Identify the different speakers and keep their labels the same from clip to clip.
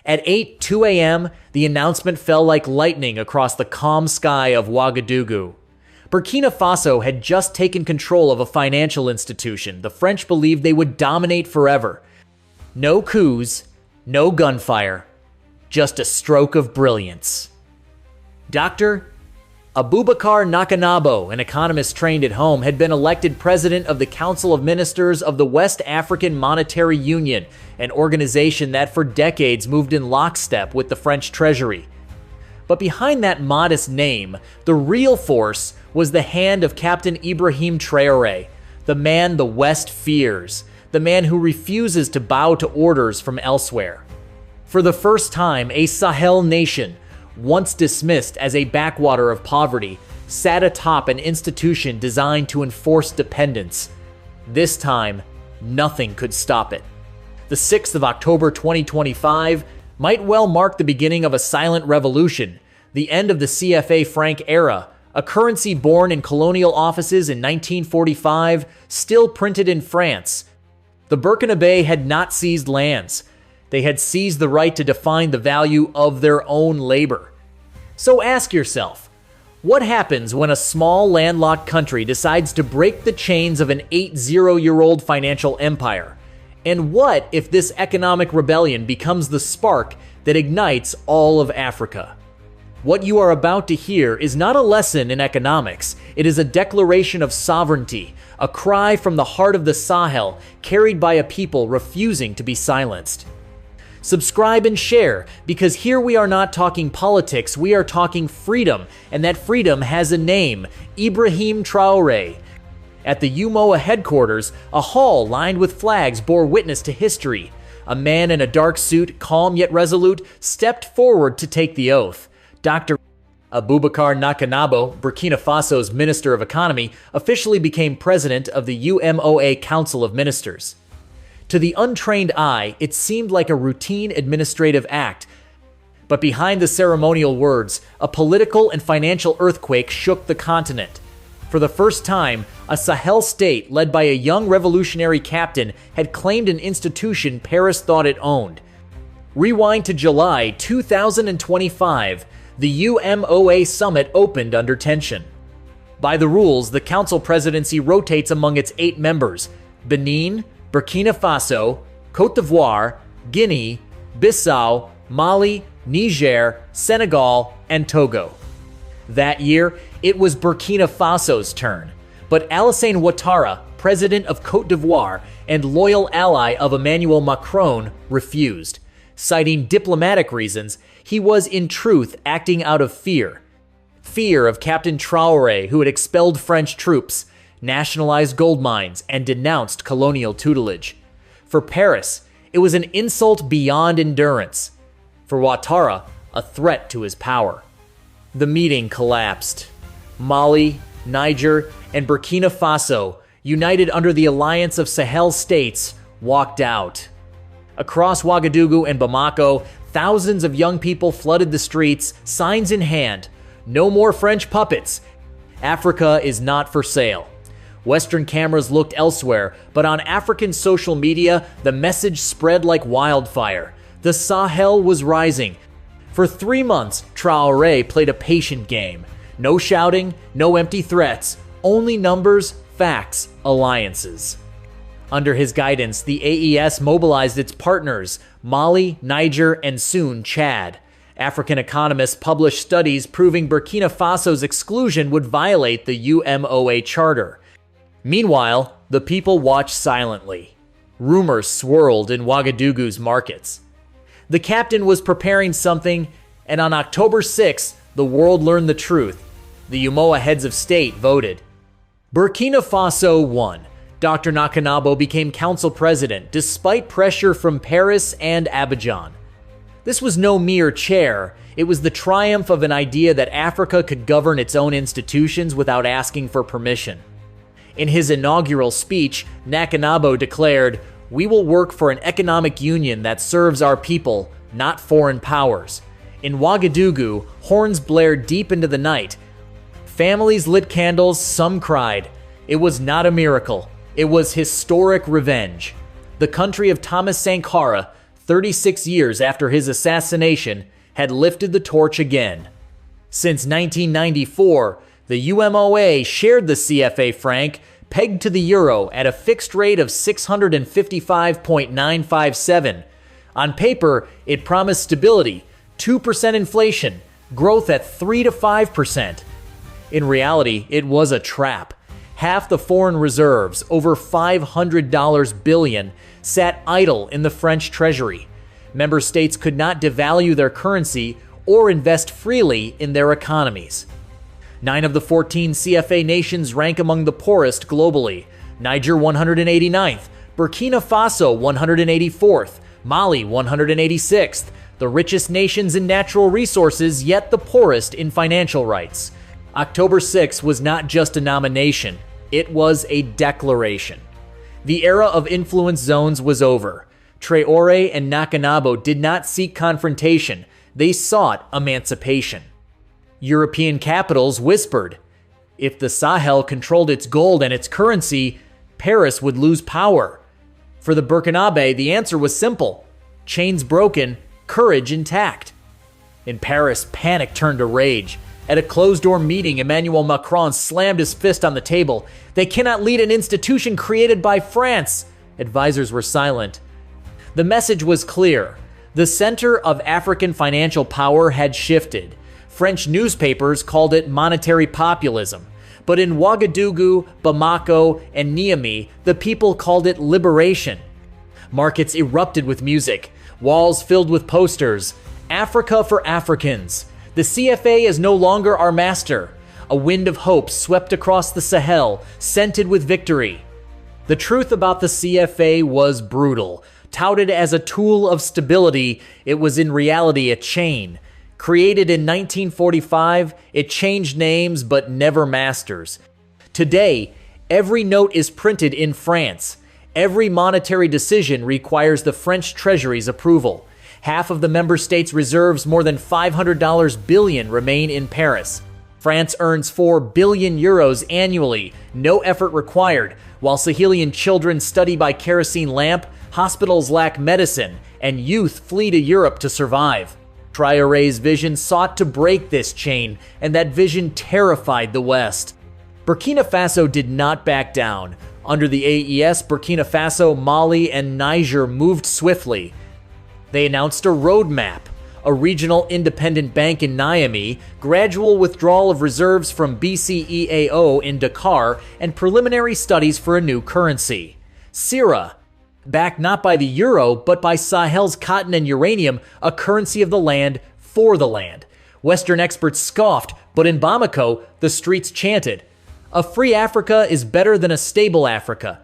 Speaker 1: At 8:02 a.m., the announcement fell like lightning across the calm sky of Ouagadougou. Burkina Faso had just taken control of a financial institution the French believed they would dominate forever. No coups, no gunfire, just a stroke of brilliance. Dr. Abouakar Nakanabo, an economist trained at home, had been elected president of the Council of Ministers of the West African Monetary Union, an organization that for decades moved in lockstep with the French treasury. But behind that modest name, the real force was the hand of Captain Ibrahim Traoré, the man the West fears, the man who refuses to bow to orders from elsewhere. For the first time, a Sahel nation, once dismissed as a backwater of poverty, sat atop an institution designed to enforce dependence. This time, nothing could stop it. The 6th of October 2025 might well mark the beginning of a silent revolution, the end of the CFA franc era, a currency born in colonial offices in 1945, still printed in France. The Burkina had not seized lands. They had seized the right to define the value of their own labor. So ask yourself, what happens when a small landlocked country decides to break the chains of an 80-year-old financial empire? And what if this economic rebellion becomes the spark that ignites all of Africa? What you are about to hear is not a lesson in economics. It is a declaration of sovereignty, a cry from the heart of the Sahel, carried by a people refusing to be silenced. Subscribe and share, because here we are not talking politics, we are talking freedom, and that freedom has a name: Ibrahim Traoré. At the UMOA headquarters, a hall lined with flags bore witness to history. A man in a dark suit, calm yet resolute, stepped forward to take the oath. Dr. Abouakar Nakanabo, Burkina Faso's Minister of Economy, officially became president of the UMOA Council of Ministers. To the untrained eye, it seemed like a routine administrative act. But behind the ceremonial words, a political and financial earthquake shook the continent. For the first time, a Sahel state led by a young revolutionary captain had claimed an institution Paris thought it owned. Rewind to July 2025. The UMOA summit opened under tension. By the rules, the council presidency rotates among its 8 members: Benin, Burkina Faso, Côte d'Ivoire, Guinea, Bissau, Mali, Niger, Senegal, and Togo. That year, it was Burkina Faso's turn, but Alassane Ouattara, president of Côte d'Ivoire and loyal ally of Emmanuel Macron, refused. Citing diplomatic reasons, he was in truth acting out of fear. Fear of Captain Traoré, who had expelled French troops, nationalized gold mines, and denounced colonial tutelage. For Paris, it was an insult beyond endurance. For Ouattara, a threat to his power. The meeting collapsed. Mali, Niger, and Burkina Faso, united under the alliance of Sahel states, walked out. Across Ouagadougou and Bamako, thousands of young people flooded the streets, signs in hand. No more French puppets. Africa is not for sale. Western cameras looked elsewhere, but on African social media, the message spread like wildfire. The Sahel was rising. For 3 months, Traoré played a patient game. No shouting, no empty threats, only numbers, facts, alliances. Under his guidance, the AES mobilized its partners, Mali, Niger, and soon Chad. African economists published studies proving Burkina Faso's exclusion would violate the UMOA Charter. Meanwhile, the people watched silently. Rumors swirled in Ouagadougou's markets. The captain was preparing something, and on October 6th, the world learned the truth. The UMOA heads of state voted. Burkina Faso won. Dr. Nakanabo became council president despite pressure from Paris and Abidjan. This was no mere chair. It was the triumph of an idea that Africa could govern its own institutions without asking for permission. In his inaugural speech, Nakanabo declared, "We will work for an economic union that serves our people, not foreign powers." In Ouagadougou, horns blared deep into the night. Families lit candles, some cried. It was not a miracle. It was historic revenge. The country of Thomas Sankara, 36 years after his assassination, had lifted the torch again. Since 1994, the UMOA shared the CFA franc, pegged to the euro at a fixed rate of 655.957. On paper, it promised stability, 2% inflation, growth at 3 to 5%. In reality, it was a trap. Half the foreign reserves, over $500 billion, sat idle in the French treasury. Member states could not devalue their currency or invest freely in their economies. 9 of the 14 CFA nations rank among the poorest globally. Niger 189th, Burkina Faso 184th, Mali 186th, the richest nations in natural resources, yet the poorest in financial rights. October 6 was not just a nomination, it was a declaration. The era of influence zones was over. Traore and Nakanabo did not seek confrontation, they sought emancipation. European capitals whispered, if the Sahel controlled its gold and its currency, Paris would lose power. For the Burkinabe, the answer was simple: chains broken, courage intact. In Paris, panic turned to rage. At a closed-door meeting, Emmanuel Macron slammed his fist on the table. They cannot lead an institution created by France. Advisors were silent. The message was clear. The center of African financial power had shifted. French newspapers called it monetary populism. But in Ouagadougou, Bamako, and Niamey, the people called it liberation. Markets erupted with music. Walls filled with posters. Africa for Africans. The CFA is no longer our master. A wind of hope swept across the Sahel, scented with victory. The truth about the CFA was brutal. Touted as a tool of stability, it was in reality a chain. Created in 1945, it changed names but never masters. Today, every note is printed in France. Every monetary decision requires the French Treasury's approval. Half of the member states' reserves, more than $500 billion, remain in Paris. France earns 4 billion euros annually, no effort required. While Sahelian children study by kerosene lamp, hospitals lack medicine, and youth flee to Europe to survive. Traoré's vision sought to break this chain, and that vision terrified the West. Burkina Faso did not back down. Under the AES, Burkina Faso, Mali, and Niger moved swiftly. They announced a roadmap: a regional independent bank in Niamey, gradual withdrawal of reserves from BCEAO in Dakar, and preliminary studies for a new currency. SIRA, backed not by the euro, but by Sahel's cotton and uranium, a currency of the land for the land. Western experts scoffed, but in Bamako, the streets chanted, "A free Africa is better than a stable Africa."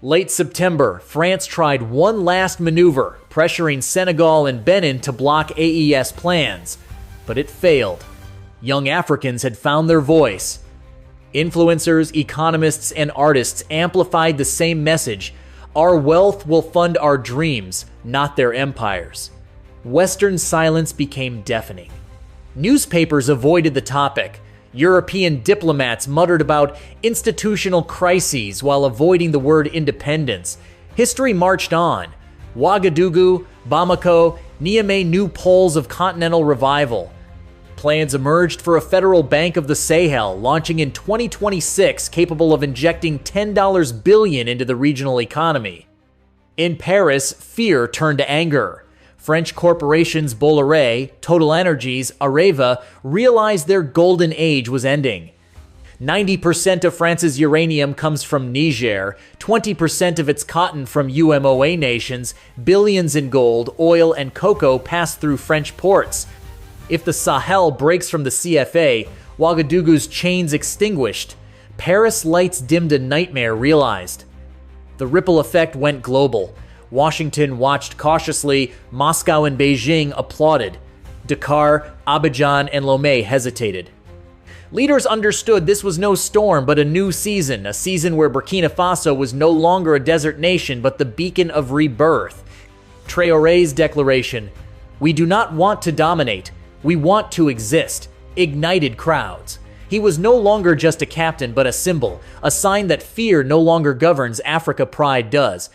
Speaker 1: Late September, France tried one last maneuver, pressuring Senegal and Benin to block AES plans. But it failed. Young Africans had found their voice. Influencers, economists, and artists amplified the same message: our wealth will fund our dreams, not their empires. Western silence became deafening. Newspapers avoided the topic. European diplomats muttered about institutional crises while avoiding the word independence. History marched on. Ouagadougou, Bamako, Niamey knew poles of continental revival. Plans emerged for a federal bank of the Sahel, launching in 2026, capable of injecting $10 billion into the regional economy. In Paris, fear turned to anger. French corporations Bolloré, TotalEnergies, Areva realized their golden age was ending. 90% of France's uranium comes from Niger, 20% of its cotton from UMOA nations, billions in gold, oil, and cocoa pass through French ports. If the Sahel breaks from the CFA, Ouagadougou's chains extinguished. Paris lights dimmed a nightmare realized. The ripple effect went global. Washington watched cautiously, Moscow and Beijing applauded. Dakar, Abidjan, and Lomé hesitated. Leaders understood this was no storm but a new season, a season where Burkina Faso was no longer a desert nation but the beacon of rebirth. Traoré's declaration, "We do not want to dominate, we want to exist," ignited crowds. He was no longer just a captain but a symbol, a sign that fear no longer governs Africa, pride does.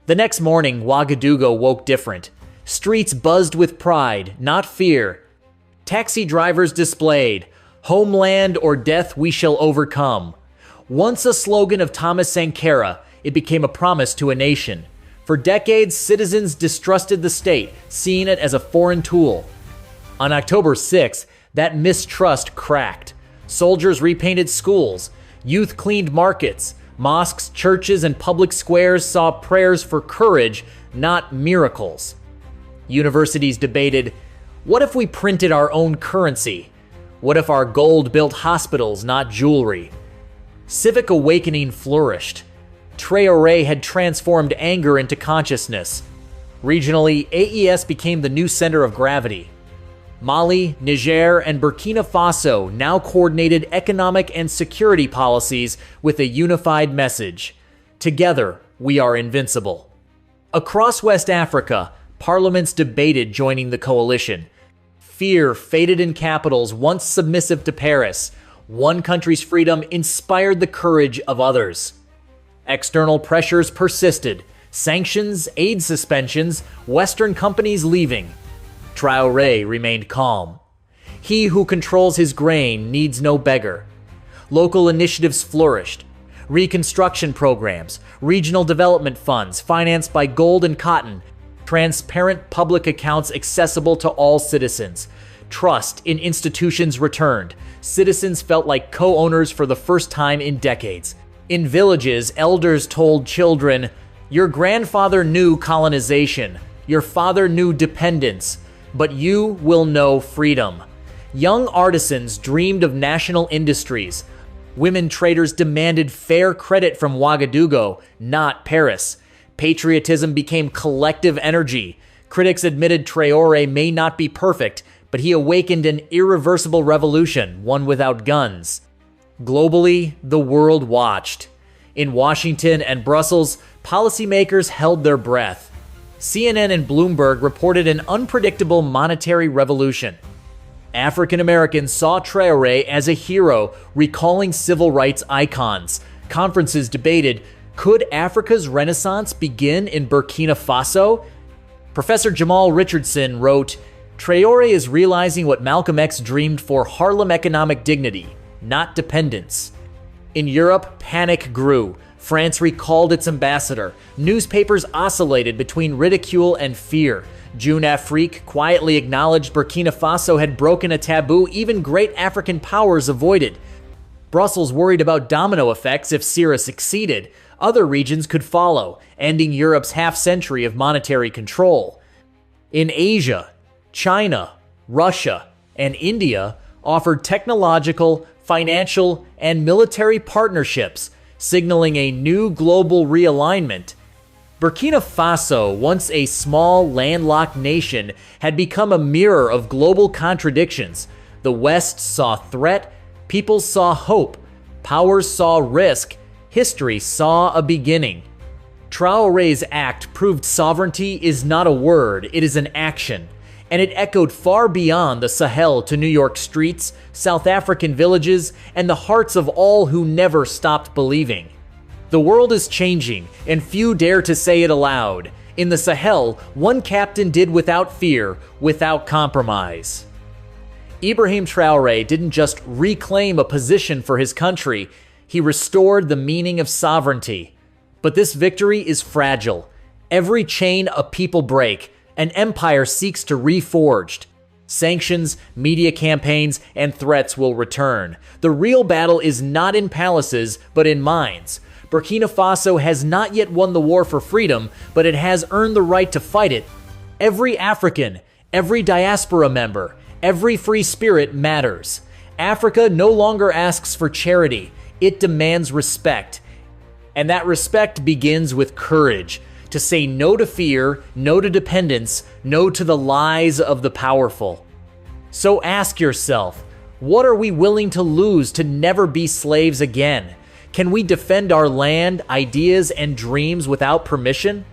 Speaker 1: The next morning, Ouagadougou woke different. Streets buzzed with pride, not fear. Taxi drivers displayed, "Homeland or death we shall overcome." Once a slogan of Thomas Sankara, it became a promise to a nation. For decades, citizens distrusted the state, seeing it as a foreign tool. On October 6th, that mistrust cracked. Soldiers repainted schools, youth cleaned markets, mosques, churches, and public squares saw prayers for courage, not miracles. Universities debated, what if we printed our own currency? What if our gold built hospitals, not jewelry? Civic awakening flourished. Traore had transformed anger into consciousness. Regionally, AES became the new center of gravity. Mali, Niger, and Burkina Faso now coordinated economic and security policies with a unified message. Together, we are invincible. Across West Africa, parliaments debated joining the coalition. Fear faded in capitals once submissive to Paris. One country's freedom inspired the courage of others. External pressures persisted. Sanctions, aid suspensions, Western companies leaving. Traore remained calm. He who controls his grain needs no beggar. Local initiatives flourished. Reconstruction programs, regional development funds financed by gold and cotton, transparent public accounts accessible to all citizens. Trust in institutions returned. Citizens felt like co-owners for the first time in decades. In villages, elders told children, "Your grandfather knew colonization. Your father knew dependence. But you will know freedom." Young artisans dreamed of national industries. Women traders demanded fair credit from Ouagadougou, not Paris. Patriotism became collective energy. Critics admitted Traore may not be perfect, but he awakened an irreversible revolution, one without guns. Globally, the world watched. In Washington and Brussels, policymakers held their breath. CNN and Bloomberg reported an unpredictable monetary revolution. African Americans saw Traore as a hero, recalling civil rights icons. Conferences debated, could Africa's renaissance begin in Burkina Faso? Professor Jamal Richardson wrote, Traore is realizing what Malcolm X dreamed for Harlem economic dignity, not dependence. In Europe, panic grew. France recalled its ambassador. Newspapers oscillated between ridicule and fear. June Afrique quietly acknowledged Burkina Faso had broken a taboo even great African powers avoided. Brussels worried about domino effects if SIRA succeeded. Other regions could follow, ending Europe's half-century of monetary control. In Asia, China, Russia, and India offered technological, financial, and military partnerships, signaling a new global realignment. Burkina Faso, once a small, landlocked nation, had become a mirror of global contradictions. The West saw threat, people saw hope, powers saw risk, history saw a beginning. Traore's act proved sovereignty is not a word, it is an action. And it echoed far beyond the Sahel to New York streets, South African villages, and the hearts of all who never stopped believing. The world is changing, and few dare to say it aloud. In the Sahel, one captain did without fear, without compromise. Ibrahim Traoré didn't just reclaim a position for his country, he restored the meaning of sovereignty. But this victory is fragile. Every chain a people break, an empire seeks to reforged. Sanctions, media campaigns, and threats will return. The real battle is not in palaces, but in minds. Burkina Faso has not yet won the war for freedom, but it has earned the right to fight it. Every African, every diaspora member, every free spirit matters. Africa no longer asks for charity, it demands respect. And that respect begins with courage. To say no to fear, no to dependence, no to the lies of the powerful. So ask yourself, what are we willing to lose to never be slaves again? Can we defend our land, ideas, and dreams without permission?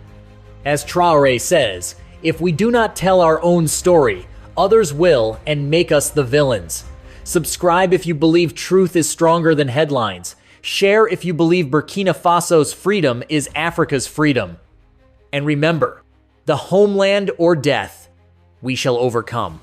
Speaker 1: As Traoré says, if we do not tell our own story, others will and make us the villains. Subscribe if you believe truth is stronger than headlines. Share if you believe Burkina Faso's freedom is Africa's freedom. And remember, The homeland or death. We shall overcome.